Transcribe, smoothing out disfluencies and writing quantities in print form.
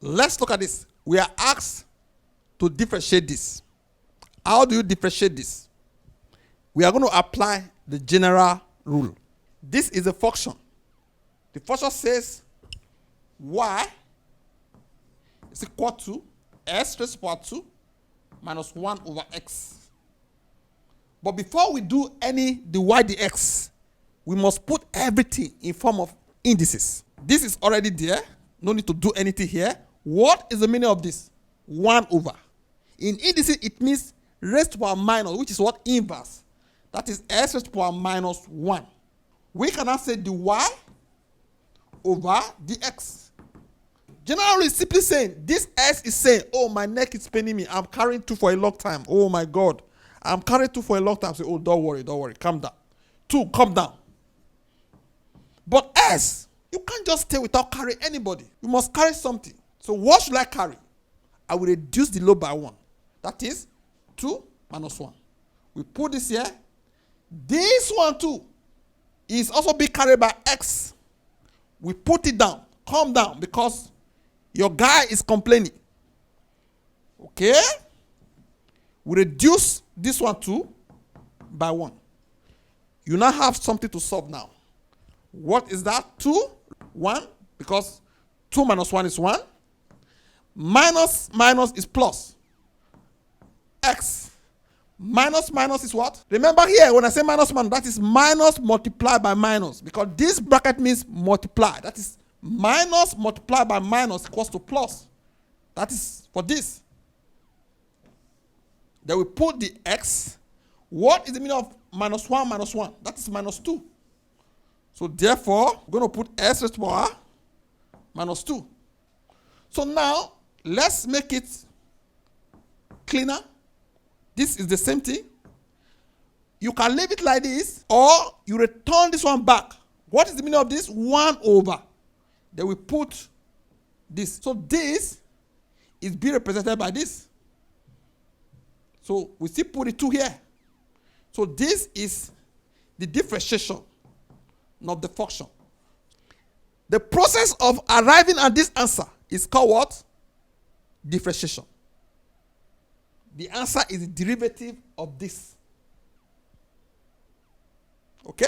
Let's look at this. We are asked to differentiate this. How do you differentiate this? We are going to apply the general rule. This is a function. The function says y is equal to s raised to the power 2 minus 1 over x. But before we do any the y dx, we must put everything in form of indices. This is already there. No need to do anything here. What is the meaning of this? 1 over. In indices, it means raised to the power minus, which is what? Inverse. That is s raised to the power minus 1. We can now say dy over dx. Generally, simply saying, this s is saying, oh, my neck is paining me. I'm carrying 2 for a long time. Oh, my God. I'm carrying 2 for a long time. Say, oh, don't worry. Calm down. 2, calm down. But s, you can't just stay without carrying anybody. You must carry something. So what should I carry? I will reduce the load by 1. That is 2 minus 1. We put this here. This one too is also being carried by x. We put it down. Calm down, because your guy is complaining. Okay? We reduce this one too by 1. You now have something to solve now. What is that? 2, 1, because 2 minus 1 is 1. Minus is plus. X. Minus is what? Remember here, when I say minus, that is minus multiplied by minus. Because this bracket means multiply. That is minus multiplied by minus equals to plus. That is for this. Then we put the x. What is the meaning of minus 1 minus 1? That is minus 2. So therefore, we're going to put s raised to the power minus 2. So now, let's make it cleaner. This is the same thing. You can leave it like this, or you return this one back. What is the meaning of this? 1 over. Then we put this. So this is being represented by this. So we still put the 2 here. So this is the differentiation, not the function. The process of arriving at this answer is called what? Differentiation. The answer is the derivative of this. Okay?